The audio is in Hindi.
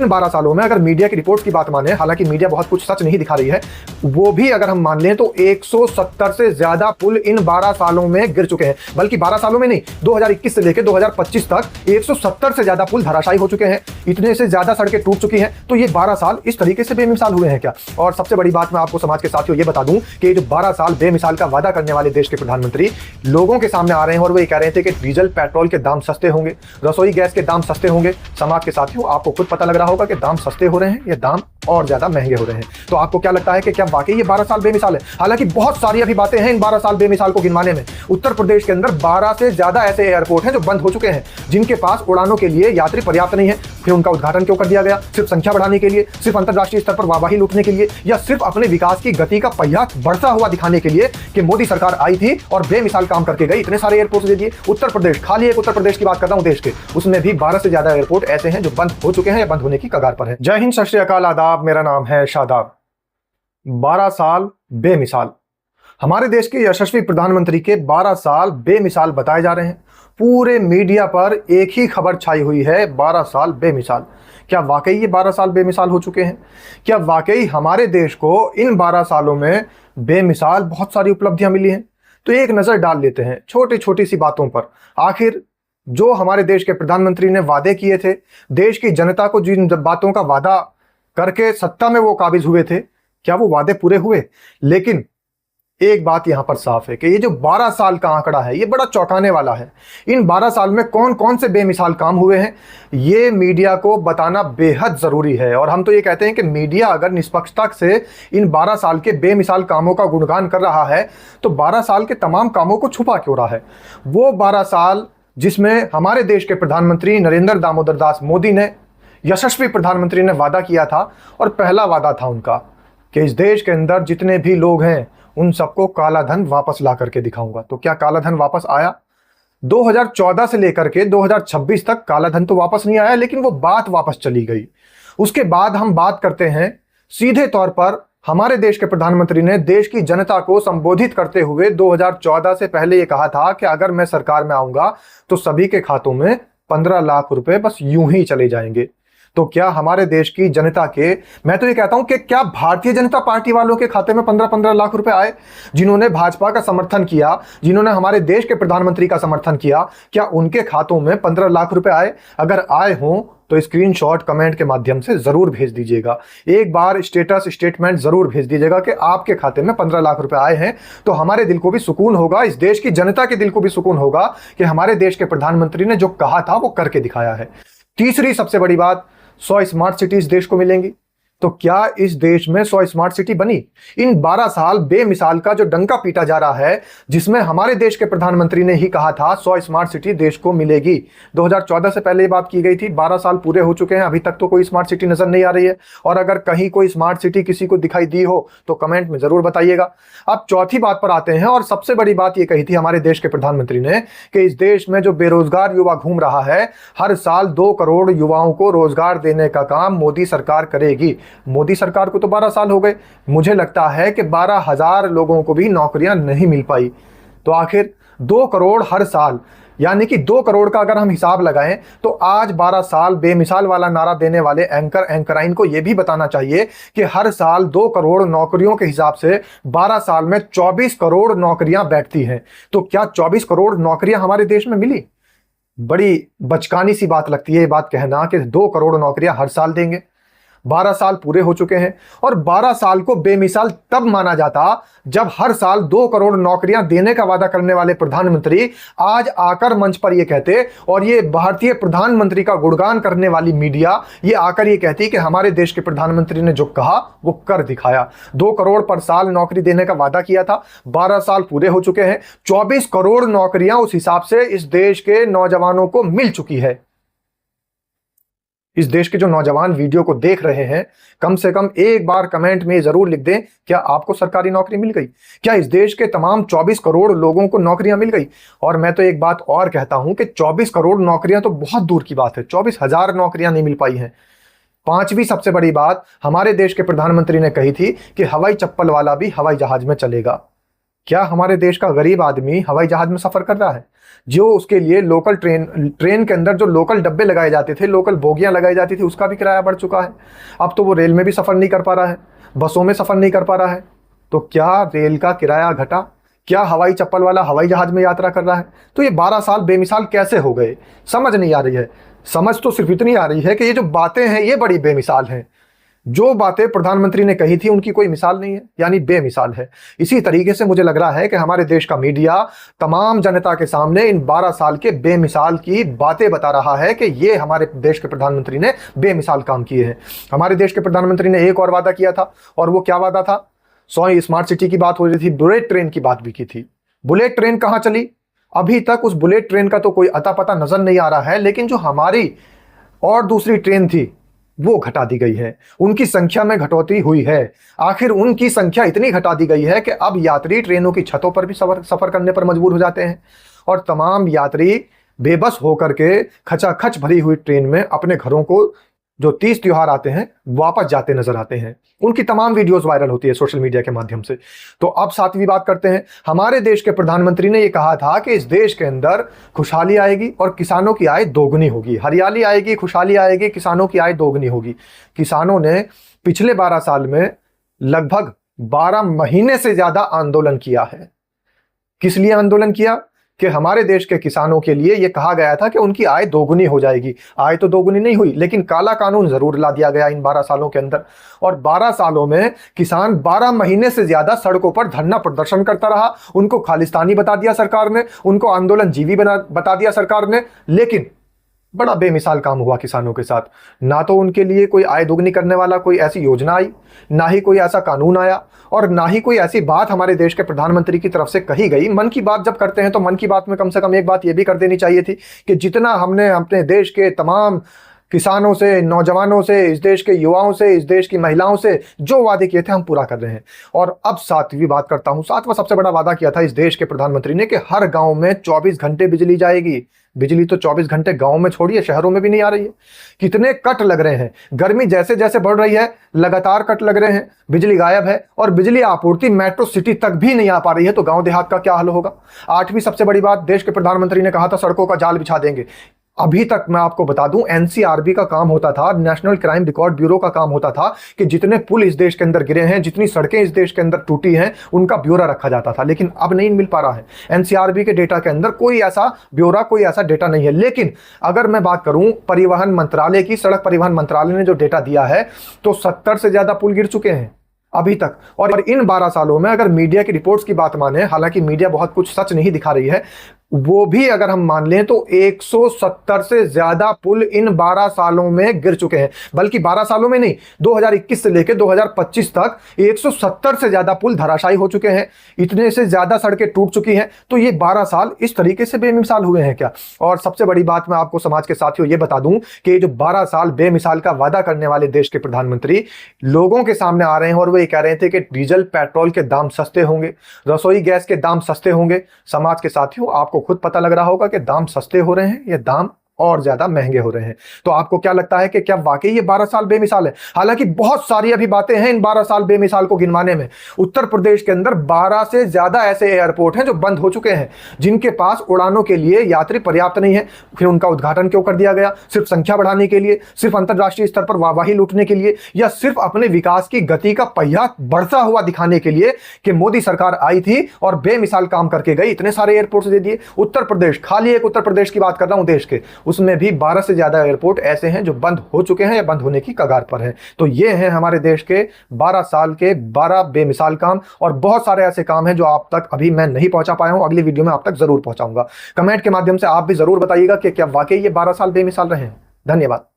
इन 12 सालों में अगर मीडिया की रिपोर्ट्स की बात माने, हालांकि मीडिया बहुत कुछ सच नहीं दिखा रही है, वो भी अगर हम मान लें तो 170 से ज्यादा पुल इन 12 सालों में गिर चुके हैं। बल्कि 12 सालों में नहीं, 2021 से लेकर 2025 तक 170 से ज्यादा पुल धराशायी हो चुके हैं, इतने से ज्यादा सड़कें टूट चुकी हैं। तो ये 12 साल इस तरीके से बेमिसाल हुए हैं क्या? और सबसे बड़ी बात मैं आपको समाज के साथियों ये बता दूं कि ये जो 12 साल बेमिसाल का वादा करने वाले देश के प्रधानमंत्री लोगों के सामने आ रहे हैं और वो ये कह रहे थे कि डीजल पेट्रोल के दाम सस्ते होंगे, रसोई गैस के दाम सस्ते होंगे। समाज के साथियों, आपको खुद पता लग रहा होगा कि दाम सस्ते हो रहे हैं या दाम और ज्यादा महंगे हो रहे हैं। तो आपको क्या लगता है कि क्या वाकई ये 12 साल बेमिसाल है? हालांकि बहुत सारी अभी बातें हैं इन 12 साल बेमिसाल को गिनवाने में। उत्तर प्रदेश के अंदर 12 से ज्यादा ऐसे एयरपोर्ट हैं जो बंद हो चुके हैं, जिनके पास उड़ानों के लिए यात्री पर्याप्त नहीं है। फिर उनका उद्घाटन क्यों कर दिया गया? सिर्फ संख्या बढ़ाने के लिए, सिर्फ अंतरराष्ट्रीय स्तर पर वाहवाही लूटने के लिए, या सिर्फ अपने विकास की गति का पहिया बढ़ता हुआ दिखाने के लिए कि मोदी सरकार आई थी और बेमिसाल काम करके गई, इतने सारे एयरपोर्ट दे दिए। उत्तर प्रदेश, खाली एक उत्तर प्रदेश की बात कर रहा हूं देश के, उसमें भी 12 से ज्यादा एयरपोर्ट ऐसे हैं जो बंद हो चुके हैं या बंद होने की कगार पर है। जय हिंद, सत श्री अकाल, आदाब, मेरा नाम है शादाब। 12 साल बेमिसाल, हमारे देश के यशस्वी प्रधानमंत्री के 12 साल बेमिसाल बताए जा रहे हैं। पूरे मीडिया पर एक ही खबर छाई हुई है, 12 साल बेमिसाल। क्या वाकई ये 12 साल बेमिसाल हो चुके हैं? क्या वाकई हमारे देश को इन 12 सालों में बेमिसाल बहुत सारी उपलब्धियां मिली हैं? तो एक नजर डाल लेते हैं छोटी छोटी सी बातों पर। आखिर जो हमारे देश के प्रधानमंत्री ने वादे किए थे, देश की जनता को जिन बातों का वादा करके सत्ता में वो काबिज हुए थे, क्या वो वादे पूरे हुए? लेकिन एक बात यहां पर साफ है कि ये जो 12 साल का आंकड़ा है ये बड़ा चौंकाने वाला है। इन 12 साल में कौन कौन से बेमिसाल काम हुए हैं, ये मीडिया को बताना बेहद जरूरी है। और हम तो ये कहते हैं कि मीडिया अगर निष्पक्षता से इन 12 साल के बेमिसाल कामों का गुणगान कर रहा है, तो 12 साल के तमाम कामों को छुपा क्यों रहा है? वो 12 साल जिसमें हमारे देश के प्रधानमंत्री नरेंद्र दामोदर दास मोदी ने, यशस्वी प्रधानमंत्री ने वादा किया था, और पहला वादा था उनका कि इस देश के अंदर जितने भी लोग हैं उन सबको काला धन वापस ला करके दिखाऊंगा। तो क्या काला धन वापस आया? 2014 से लेकर के 2026 तक काला धन तो वापस नहीं आया, लेकिन वो बात वापस चली गई। उसके बाद हम बात करते हैं सीधे तौर पर, हमारे देश के प्रधानमंत्री ने देश की जनता को संबोधित करते हुए 2014 से पहले ये कहा था कि अगर मैं सरकार में आऊंगा तो सभी के खातों में 15 लाख रुपए बस यूं ही चले जाएंगे। तो क्या हमारे देश की जनता के, मैं तो ये कहता हूं कि क्या भारतीय जनता पार्टी वालों के खाते में 15-15 लाख रुपए आए? जिन्होंने भाजपा का समर्थन किया, जिन्होंने हमारे देश के प्रधानमंत्री का समर्थन किया, क्या उनके खातों में 15 लाख रुपए आए? अगर आए हों तो स्क्रीनशॉट कमेंट के माध्यम से जरूर भेज दीजिएगा। एक बार स्टेटस स्टेटमेंट जरूर भेज दीजिएगा कि आपके खाते में 15 लाख रुपए आए हैं। तो हमारे दिल को भी सुकून होगा, इस देश की जनता के दिल को भी सुकून होगा कि हमारे देश के प्रधानमंत्री ने जो कहा था वो करके दिखाया है। तीसरी सबसे बड़ी बात, 100 स्मार्ट सिटीज देश को मिलेंगी। तो क्या इस देश में 100 स्मार्ट सिटी बनी? इन 12 साल बेमिसाल का जो डंका पीटा जा रहा है, जिसमें हमारे देश के प्रधानमंत्री ने ही कहा था 100 स्मार्ट सिटी देश को मिलेगी। 2014 से पहले ये बात की गई थी, 12 साल पूरे हो चुके हैं, अभी तक तो कोई स्मार्ट सिटी नजर नहीं आ रही है। और अगर कहीं कोई स्मार्ट सिटी किसी को दिखाई दी हो तो कमेंट में जरूर बताइएगा। अब चौथी बात पर आते हैं, और सबसे बड़ी बात ये कही थी हमारे देश के प्रधानमंत्री ने कि इस देश में जो बेरोजगार युवा घूम रहा है, हर साल 2 करोड़ युवाओं को रोजगार देने का काम मोदी सरकार करेगी। मोदी सरकार को तो 12 साल हो गए, मुझे लगता है कि 12,000 लोगों को भी नौकरियां नहीं मिल पाई। तो आखिर 2 करोड़ हर साल, यानी कि 2 करोड़ का अगर हम हिसाब लगाएं तो आज 12 साल बेमिसाल वाला नारा देने वाले एंकराइन को यह भी बताना चाहिए कि हर साल 2 करोड़ नौकरियों के हिसाब से 12 साल में 24 करोड़ नौकरियां बैठती हैं। तो क्या 24 करोड़ नौकरियां हमारे देश में मिली? बड़ी बचकानी सी बात लगती है ये बात कहना कि 2 करोड़ नौकरियां हर साल देंगे। 12 साल पूरे हो चुके हैं, और 12 साल को बेमिसाल तब माना जाता जब हर साल 2 करोड़ नौकरियां देने का वादा करने वाले प्रधानमंत्री आज आकर मंच पर यह कहते, और ये भारतीय प्रधानमंत्री का गुणगान करने वाली मीडिया ये आकर ये कहती कि हमारे देश के प्रधानमंत्री ने जो कहा वो कर दिखाया। 2 करोड़ पर साल नौकरी देने का वादा किया था, 12 साल पूरे हो चुके हैं, 24 करोड़ नौकरियां उस हिसाब से इस देश के नौजवानों को मिल चुकी है। इस देश के जो नौजवान वीडियो को देख रहे हैं, कम से कम एक बार कमेंट में जरूर लिख दें, क्या आपको सरकारी नौकरी मिल गई? क्या इस देश के तमाम 24 करोड़ लोगों को नौकरियां मिल गई? और मैं तो एक बात और कहता हूं कि 24 करोड़ नौकरियां तो बहुत दूर की बात है, 24,000 नौकरियां नहीं मिल पाई हैं। पांचवी सबसे बड़ी बात, हमारे देश के प्रधानमंत्री ने कही थी कि हवाई चप्पल वाला भी हवाई जहाज में चलेगा। क्या हमारे देश का गरीब आदमी हवाई जहाज में सफर कर रहा है? जो उसके लिए लोकल ट्रेन के अंदर जो लोकल डब्बे लगाए जाते थे, लोकल बोगियां लगाई जाती थी, उसका भी किराया बढ़ चुका है। अब तो वो रेल में भी सफर नहीं कर पा रहा है, बसों में सफर नहीं कर पा रहा है। तो क्या रेल का किराया घटा? क्या हवाई चप्पल वाला हवाई जहाज में यात्रा कर रहा है? तो ये 12 साल बेमिसाल कैसे हो गए, समझ नहीं आ रही है। समझ तो सिर्फ इतनी आ रही है कि ये जो बातें हैं ये बड़ी बेमिसाल हैं। जो बातें प्रधानमंत्री ने कही थी उनकी कोई मिसाल नहीं है, यानी बेमिसाल है। इसी तरीके से मुझे लग रहा है कि हमारे देश का मीडिया तमाम जनता के सामने इन 12 साल के बेमिसाल की बातें बता रहा है कि ये हमारे देश के प्रधानमंत्री ने बेमिसाल काम किए हैं। हमारे देश के प्रधानमंत्री ने एक और वादा किया था, और वो क्या वादा था? 100 स्मार्ट सिटी की बात हो रही थी, बुलेट ट्रेन की बात भी की थी। बुलेट ट्रेन कहां चली? अभी तक उस बुलेट ट्रेन का तो कोई अता पता नजर नहीं आ रहा है। लेकिन जो हमारी और दूसरी ट्रेन थी वो घटा दी गई है, उनकी संख्या में घटौती हुई है। आखिर उनकी संख्या इतनी घटा दी गई है कि अब यात्री ट्रेनों की छतों पर भी सफर करने पर मजबूर हो जाते हैं, और तमाम यात्री बेबस होकर के खचाखच भरी हुई ट्रेन में अपने घरों को जो 30 त्योहार आते हैं वापस जाते नजर आते हैं। उनकी तमाम वीडियोस वायरल होती है सोशल मीडिया के माध्यम से। तो अब सातवीं बात करते हैं। हमारे देश के प्रधानमंत्री ने यह कहा था कि इस देश के अंदर खुशहाली आएगी और किसानों की आय दोगुनी होगी। हरियाली आएगी, खुशहाली आएगी, किसानों की आय दोगुनी होगी। किसानों ने पिछले 12 साल में लगभग 12 महीने से ज्यादा आंदोलन किया है। किस लिए आंदोलन किया? कि हमारे देश के किसानों के लिए यह कहा गया था कि उनकी आय दोगुनी हो जाएगी। आय तो दोगुनी नहीं हुई, लेकिन काला कानून जरूर ला दिया गया इन 12 सालों के अंदर। और 12 सालों में किसान 12 महीने से ज्यादा सड़कों पर धरना प्रदर्शन करता रहा। उनको खालिस्तानी बता दिया सरकार ने, उनको आंदोलन जीवी बता दिया सरकार ने। लेकिन बड़ा बेमिसाल काम हुआ किसानों के साथ। ना तो उनके लिए कोई आय दोगुनी करने वाला कोई ऐसी योजना आई, ना ही कोई ऐसा कानून आया, और ना ही कोई ऐसी बात हमारे देश के प्रधानमंत्री की तरफ से कही गई। मन की बात जब करते हैं तो मन की बात में कम से कम एक बात यह भी कर देनी चाहिए थी कि जितना हमने अपने देश के तमाम किसानों से, नौजवानों से, इस देश के युवाओं से, इस देश की महिलाओं से जो वादे किए थे हम पूरा कर रहे हैं। और अब सातवीं बात करता हूं। सातवां सबसे बड़ा वादा किया था इस देश के प्रधानमंत्री ने कि हर गांव में 24 घंटे बिजली जाएगी। बिजली तो 24 घंटे गांव में छोड़िए, शहरों में भी नहीं आ रही है। कितने कट लग रहे हैं। गर्मी जैसे जैसे बढ़ रही है लगातार कट लग रहे हैं, बिजली गायब है, और बिजली आपूर्ति मेट्रो सिटी तक भी नहीं आ पा रही है। तो गांव देहात का क्या हाल होगा? आठवीं सबसे बड़ी बात, देश के प्रधानमंत्री ने कहा था सड़कों का जाल बिछा देंगे। अभी तक मैं आपको बता दूं, एनसीआरबी का काम होता था, नेशनल क्राइम रिकॉर्ड ब्यूरो का काम होता था कि जितने पुल इस देश के अंदर गिरे हैं, जितनी सड़कें इस देश के अंदर टूटी हैं, उनका ब्यौरा रखा जाता था। लेकिन अब नहीं मिल पा रहा है। एनसीआरबी के डेटा के अंदर कोई ऐसा ब्यौरा, कोई ऐसा डेटा नहीं है। लेकिन अगर मैं बात करूं परिवहन मंत्रालय की, सड़क परिवहन मंत्रालय ने जो डेटा दिया है, तो 70 से ज्यादा पुल गिर चुके हैं अभी तक। और इन 12 सालों में अगर मीडिया की रिपोर्ट्स की बात माने, हालांकि मीडिया बहुत कुछ सच नहीं दिखा रही है, वो भी अगर हम मान लें तो 170 से ज्यादा पुल इन 12 सालों में गिर चुके हैं। बल्कि 12 सालों में नहीं, 2021 से लेकर 2025 तक 170 से ज्यादा पुल धराशायी हो चुके हैं। इतने से ज्यादा सड़कें टूट चुकी हैं। तो ये 12 साल इस तरीके से बेमिसाल हुए हैं क्या? और सबसे बड़ी बात मैं आपको समाज के साथियों ये बता दूं कि जो 12 साल बेमिसाल का वादा करने वाले देश के प्रधानमंत्री लोगों के सामने आ रहे हैं और वो ये कह रहे थे कि डीजल पेट्रोल के दाम सस्ते होंगे, रसोई गैस के दाम सस्ते होंगे। समाज के साथियों आपको खुद पता लग रहा होगा कि दाम सस्ते हो रहे हैं या दाम और ज्यादा महंगे हो रहे हैं। तो आपको क्या लगता है कि क्या वाकई ये 12 साल बेमिसाल है? हालांकि बहुत सारी अभी बातें हैं इन 12 साल बेमिसाल को गिनवाने में। उत्तर प्रदेश के अंदर 12 से ज्यादा ऐसे एयरपोर्ट हैं जो बंद हो चुके हैं, जिनके पास उड़ानों के लिए यात्री पर्याप्त नहीं है। फिर उनका उद्घाटन क्यों कर दिया गया? सिर्फ संख्या बढ़ाने के लिए, सिर्फ अंतरराष्ट्रीय स्तर पर वाहवाही लूटने के लिए, या सिर्फ अपने विकास की गति का पहिया बढ़ता हुआ दिखाने के लिए कि मोदी सरकार आई थी और बेमिसाल काम करके गई, इतने सारे एयरपोर्ट दे दिए। उत्तर प्रदेश, खाली एक उत्तर प्रदेश की बात कर रहा हूं देश के, उसमें भी 12 से ज्यादा एयरपोर्ट ऐसे हैं जो बंद हो चुके हैं या बंद होने की कगार पर हैं। तो ये हैं हमारे देश के 12 साल के 12 बेमिसाल काम। और बहुत सारे ऐसे काम हैं जो आप तक अभी मैं नहीं पहुंचा पाया हूं, अगली वीडियो में आप तक जरूर पहुंचाऊंगा। कमेंट के माध्यम से आप भी जरूर बताइएगा कि क्या वाकई ये 12 साल बेमिसाल रहे हैं। धन्यवाद।